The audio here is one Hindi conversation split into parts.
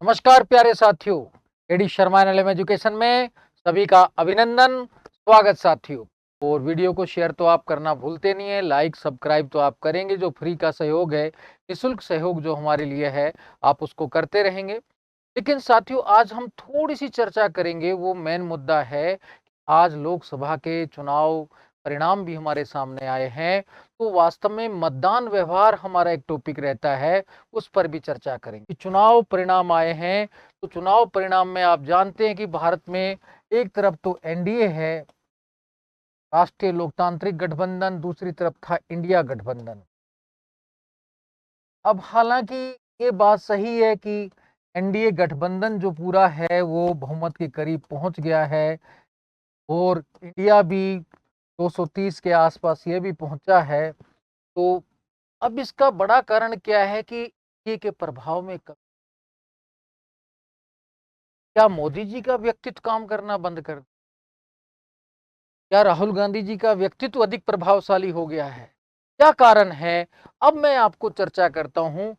नमस्कार प्यारे साथियों, एडी शर्मा एनएलएम एजुकेशन में सभी का अभिनंदन, स्वागत साथियों। और वीडियो को शेयर तो आप करना भूलते नहीं है, लाइक सब्सक्राइब तो आप करेंगे। जो फ्री का सहयोग है, निःशुल्क सहयोग जो हमारे लिए है, आप उसको करते रहेंगे। लेकिन साथियों, आज हम थोड़ी सी चर्चा करेंगे। वो मेन मुद्दा है, आज लोकसभा के चुनाव परिणाम भी हमारे सामने आए हैं, तो वास्तव में मतदान व्यवहार हमारा एक टॉपिक रहता है, उस पर भी चर्चा करेंगे। चुनाव परिणाम आए हैं, तो चुनाव परिणाम में आप जानते हैं कि भारत में एक तरफ तो एनडीए है, राष्ट्रीय लोकतांत्रिक गठबंधन, दूसरी तरफ था इंडिया गठबंधन। अब हालांकि ये बात सही है कि एनडीए गठबंधन जो पूरा है वो बहुमत के करीब पहुंच गया है, और इंडिया भी 230 के आसपास ये भी पहुंचा है। तो अब इसका बड़ा कारण क्या है कि ये के प्रभाव में क्या मोदी जी का व्यक्तित्व काम करना बंद कर, क्या राहुल गांधी जी का व्यक्तित्व अधिक प्रभावशाली हो गया है, क्या कारण है? अब मैं आपको चर्चा करता हूं,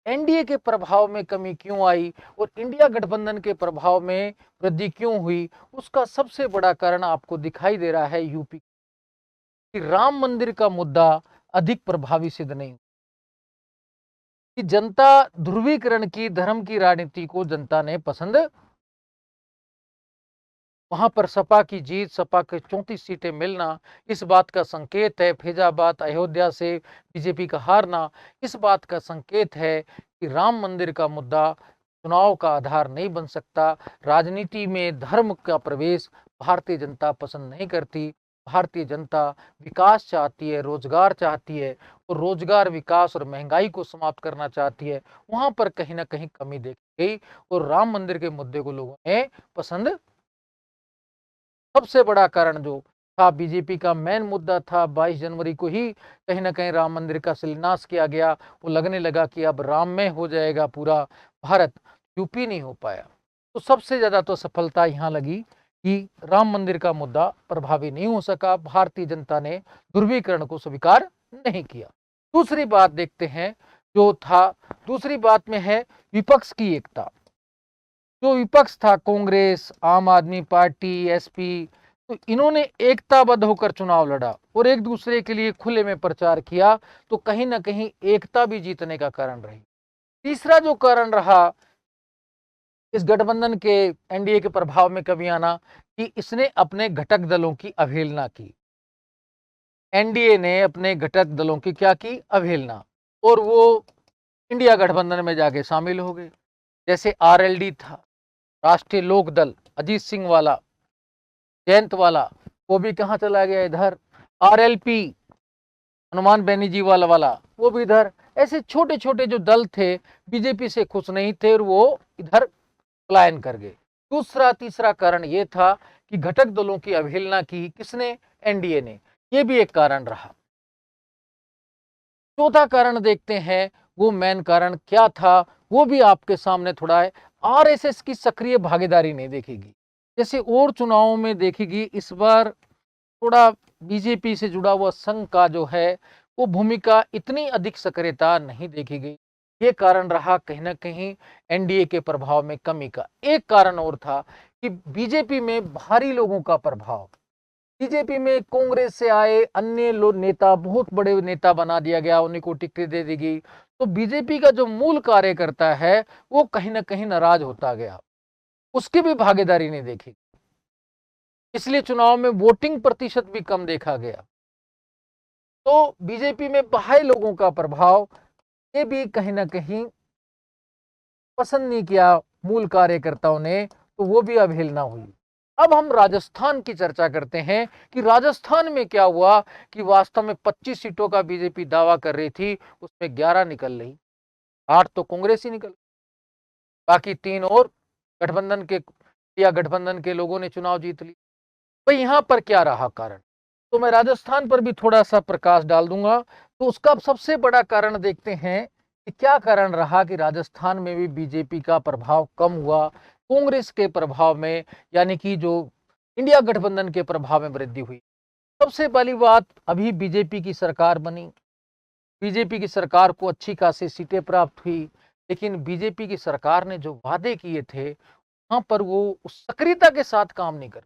एनडीए के प्रभाव में कमी क्यों आई और इंडिया गठबंधन के प्रभाव में वृद्धि क्यों हुई। उसका सबसे बड़ा कारण आपको दिखाई दे रहा है यूपी कि राम मंदिर का मुद्दा अधिक प्रभावी सिद्ध नहीं, कि जनता ध्रुवीकरण की, धर्म की राजनीति को जनता ने पसंद, वहां पर सपा की जीत, सपा के 34 सीटें मिलना इस बात का संकेत है। फैजाबाद अयोध्या से बीजेपी का हारना इस बात का संकेत है कि राम मंदिर का मुद्दा चुनाव का आधार नहीं बन सकता। राजनीति में धर्म का प्रवेश भारतीय जनता पसंद नहीं करती। भारतीय जनता विकास चाहती है, रोजगार चाहती है, और रोजगार, विकास और महंगाई को समाप्त करना चाहती है। वहां पर कहीं ना कहीं कमी देखी गई और राम मंदिर के मुद्दे को लोगों ने पसंद। सबसे बड़ा कारण जो था, बीजेपी का मेन मुद्दा था, 22 जनवरी को ही कहीं ना कहीं राम मंदिर का शिलान्यास किया गया। वो लगने लगा कि अब राम में हो जाएगा पूरा भारत, यूपी नहीं हो पाया। तो सबसे ज्यादा तो सफलता यहाँ लगी कि राम मंदिर का मुद्दा प्रभावी नहीं हो सका, भारतीय जनता ने ध्रुवीकरण को स्वीकार नहीं किया। दूसरी बात देखते हैं जो था, दूसरी बात में है विपक्ष की एकता। जो विपक्ष था, कांग्रेस, आम आदमी पार्टी, एसपी, तो इन्होंने एकताबद्ध होकर चुनाव लड़ा और एक दूसरे के लिए खुले में प्रचार किया, तो कहीं ना कहीं एकता भी जीतने का कारण रही। तीसरा जो कारण रहा इस गठबंधन के, एनडीए के प्रभाव में कमी आना, कि इसने अपने घटक दलों की अवहेलना की। एनडीए ने अपने घटक दलों की क्या की? अवहेलना, और वो इंडिया गठबंधन में जाके शामिल हो गए। जैसे आरएलडी था, राष्ट्रीय लोक दल, अजीत सिंह वाला, जयंत वाला, वो भी कहाँ चला गया? इधर। आरएलपी, हनुमान बेनीजीवाल वाला, वो भी इधर। ऐसे छोटे छोटे जो दल थे, बीजेपी से खुश नहीं थे और वो इधर पलायन कर गए। दूसरा, तीसरा कारण ये था कि घटक दलों की अवहेलना की किसने? एनडीए ने। ये भी एक कारण रहा। चौथा कारण देखते हैं, वो मेन कारण क्या था, वो भी आपके सामने थोड़ा है। आरएसएस की सक्रिय भागीदारी नहीं देखेगी, जैसे और चुनावों में देखेगी। इस बार थोड़ा बीजेपी से जुड़ा हुआ संघ का जो है वो भूमिका इतनी अधिक सक्रियता नहीं देखी गई। ये कारण रहा कहीं ना कहीं एनडीए के प्रभाव में कमी का। एक कारण और था कि बीजेपी में भारी लोगों का प्रभाव, बीजेपी में कांग्रेस से आए अन्य लोग नेता, बहुत बड़े नेता बना दिया गया, उन्हीं को टिकट दे दी गई। तो बीजेपी का जो मूल कार्यकर्ता है वो कहीं ना कहीं नाराज होता गया, उसकी भी भागीदारी नहीं देखी, इसलिए चुनाव में वोटिंग प्रतिशत भी कम देखा गया। तो बीजेपी में बाहरी लोगों का प्रभाव, ये भी कहीं ना कहीं पसंद नहीं किया मूल कार्यकर्ताओं ने, तो वो भी अवहेलना हुई। अब हम राजस्थान की चर्चा करते हैं कि राजस्थान में क्या हुआ, कि वास्तव में 25 सीटों का बीजेपी दावा कर रही थी, उसमें 11 निकल रही, 8 तो कांग्रेस ही निकल, बाकी 3 और गठबंधन के, या गठबंधन के लोगों ने चुनाव जीत ली। भाई यहाँ पर क्या रहा कारण, तो मैं राजस्थान पर भी थोड़ा सा प्रकाश डाल दूंगा। तो उसका सबसे बड़ा कारण देखते हैं कि क्या कारण रहा कि राजस्थान में भी बीजेपी का प्रभाव कम हुआ, कांग्रेस के प्रभाव में, यानी कि जो इंडिया गठबंधन के प्रभाव में वृद्धि हुई। सबसे पहली बात, अभी बीजेपी की सरकार बनी, बीजेपी की सरकार को अच्छी खासी सीटें प्राप्त हुई, लेकिन बीजेपी की सरकार ने जो वादे किए थे वहां पर वो उस सक्रियता के साथ काम नहीं कर।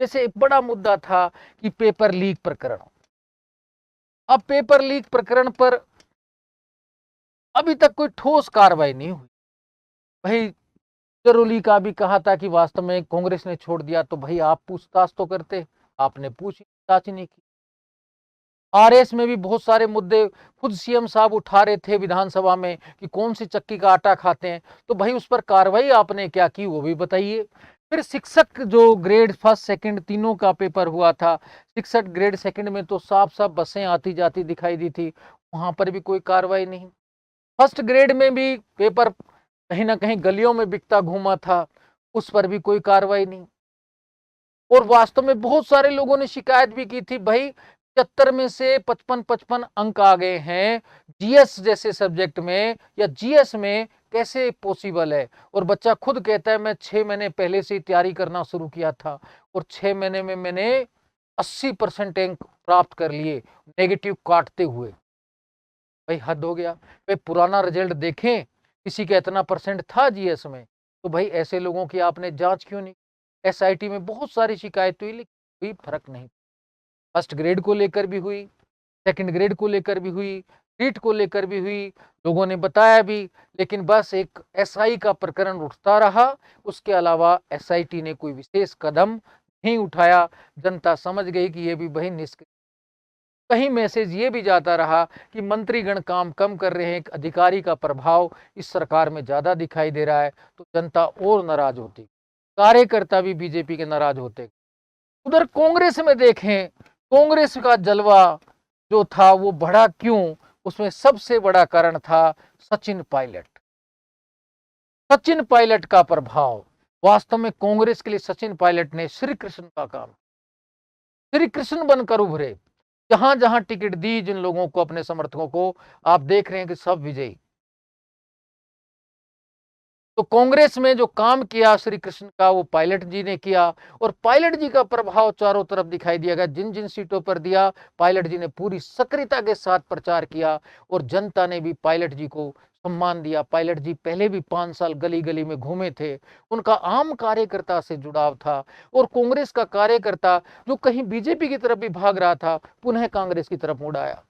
जैसे एक बड़ा मुद्दा था कि पेपर लीक प्रकरण। अब पेपर लीक प्रकरण पर अभी तक कोई ठोस कार्रवाई नहीं हुई। भाई जरूरी का भी कहा था कि वास्तव में कांग्रेस ने छोड़ दिया तो भाई आप पूछताछ तो करते, आपने पूछताछ नहीं की। आरएस में भी बहुत सारे मुद्दे खुद सीएम साहब उठा रहे थे विधानसभा में कि कौन सी चक्की का आटा खाते हैं, तो भाई उस पर कार्रवाई आपने क्या की वो भी बताइए। फिर शिक्षक जो ग्रेड फर्स्ट सेकंड तीनों का पेपर हुआ था, शिक्षक ग्रेड सेकंड में तो साफ साफ बसें आती जाती दिखाई दी थी, वहां पर भी कोई कार्रवाई नहीं। फर्स्ट ग्रेड में भी पेपर कहीं ना कहीं गलियों में बिकता घूमा था, उस पर भी कोई कार्रवाई नहीं। और वास्तव में बहुत सारे लोगों ने शिकायत भी की थी, भाई 75 में से 55 अंक आ गए हैं जीएस जैसे सब्जेक्ट में, या जीएस में कैसे पॉसिबल है। और बच्चा खुद कहता है मैं 6 महीने पहले से ही तैयारी करना शुरू किया था और 6 महीने में मैंने 80% अंक प्राप्त कर लिए नेगेटिव काटते हुए। भाई हद हो गया। भाई पुराना रिजल्ट देखें, किसी का इतना परसेंट था जीएस में, तो भाई ऐसे लोगों की आपने जांच क्यों नहीं। एसआईटी में बहुत सारी शिकायत हुई लेकिन कोई फर्क नहीं। फर्स्ट ग्रेड को लेकर भी हुई, सेकंड ग्रेड को लेकर भी हुई, रीट को लेकर भी हुई, लोगों ने बताया भी, लेकिन बस एक एसआई का प्रकरण उठता रहा। उसके अलावा एसआईटी ने कोई विशेष कदम नहीं उठाया। जनता समझ गई कि ये भी वही निष्क्रिय। कहीं मैसेज ये भी जाता रहा कि मंत्रीगण काम कम कर रहे हैं, एक अधिकारी का प्रभाव इस सरकार में ज्यादा दिखाई दे रहा है, तो जनता और नाराज होती, कार्यकर्ता भी बीजेपी के नाराज होते। उधर कांग्रेस में देखें, कांग्रेस का जलवा जो था वो बढ़ा क्यों, उसमें सबसे बड़ा कारण था सचिन पायलट। सचिन पायलट का प्रभाव, वास्तव में कांग्रेस के लिए सचिन पायलट ने श्री कृष्ण का काम, श्री कृष्ण बनकर उभरे। जहां जहां टिकट दी जिन लोगों को, अपने समर्थकों को, आप देख रहे हैं कि सब विजयी। तो कांग्रेस में जो काम किया श्री कृष्ण का वो पायलट जी ने किया, और पायलट जी का प्रभाव चारों तरफ दिखाई दिया गया। जिन जिन सीटों पर दिया पायलट जी ने पूरी सक्रियता के साथ प्रचार किया, और जनता ने भी पायलट जी को सम्मान दिया। पायलट जी पहले भी 5 साल गली गली में घूमे थे, उनका आम कार्यकर्ता से जुड़ाव था। और कांग्रेस का कार्यकर्ता जो कहीं बीजेपी की तरफ भी भाग रहा था, पुनः कांग्रेस की तरफ मुड़ आया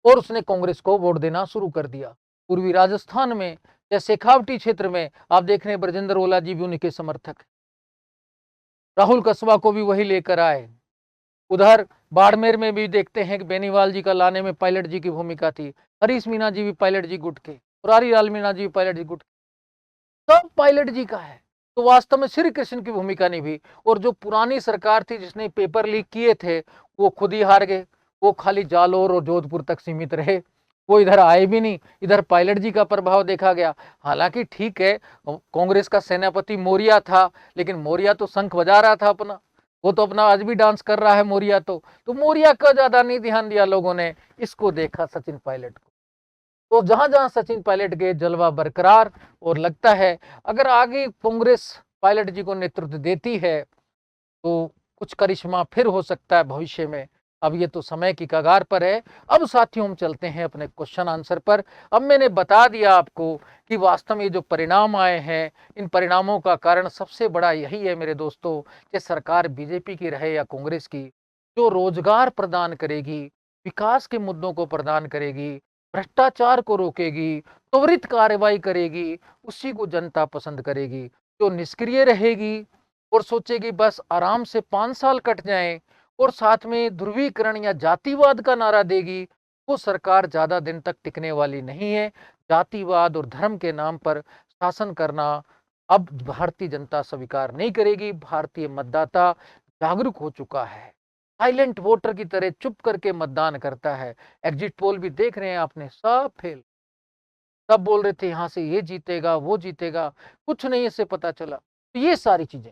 और उसने कांग्रेस को वोट देना शुरू कर दिया। पूर्वी राजस्थान में या शेखावटी क्षेत्र में आप देख रहे हैं ब्रजेंद्र ओला जी भी उन्हीं के समर्थक हैं। राहुल कसवा को भी वही लेकर आए। उधर बाड़मेर में भी देखते हैं कि बेनीवाल जी का लाने में पायलट जी की भूमिका थी। हरीश मीणा जी भी पायलट जी गुट के, मुरारी लाल मीणा जी भी पायलट जी गुट के, सब पायलट जी का है। तो वास्तव में श्री कृष्ण की भूमिका निभी। और जो पुरानी सरकार थी जिसने पेपर लीक किए थे, वो खुद ही हार गए। वो खाली जालोर और जोधपुर तक सीमित रहे, वो इधर आए भी नहीं। इधर पायलट जी का प्रभाव देखा गया। हालांकि ठीक है, कांग्रेस का सेनापति मौर्या था, लेकिन मौर्या तो शंख बजा रहा था अपना, वो तो अपना आज भी डांस कर रहा है मौर्या। तो मौर्या का ज्यादा नहीं ध्यान दिया लोगों ने, इसको देखा सचिन पायलट को। तो जहां जहां सचिन पायलट के जलवा बरकरार, और लगता है अगर आगे कांग्रेस पायलट जी को नेतृत्व देती है तो कुछ करिश्मा फिर हो सकता है भविष्य में। अब ये तो समय की कगार पर है। अब साथियों हम चलते हैं अपने क्वेश्चन आंसर पर। अब मैंने बता दिया आपको कि वास्तव में जो परिणाम आए हैं, इन परिणामों का कारण सबसे बड़ा यही है मेरे दोस्तों, कि सरकार बीजेपी की रहे या कांग्रेस की, जो रोजगार प्रदान करेगी, विकास के मुद्दों को प्रदान करेगी, भ्रष्टाचार को रोकेगी, त्वरित कार्रवाई करेगी, उसी को जनता पसंद करेगी। जो निष्क्रिय रहेगी और सोचेगी बस आराम से 5 साल कट जाएं, और साथ में ध्रुवीकरण या जातिवाद का नारा देगी, वो सरकार ज्यादा दिन तक टिकने वाली नहीं है। जातिवाद और धर्म के नाम पर शासन करना अब भारतीय जनता स्वीकार नहीं करेगी। भारतीय मतदाता जागरूक हो चुका है, साइलेंट वोटर की तरह चुप करके मतदान करता है। एग्जिट पोल भी देख रहे हैं आपने, सब फेल। सब बोल रहे थे यहां से ये जीतेगा वो जीतेगा, कुछ नहीं इससे पता चला। तो ये सारी चीजें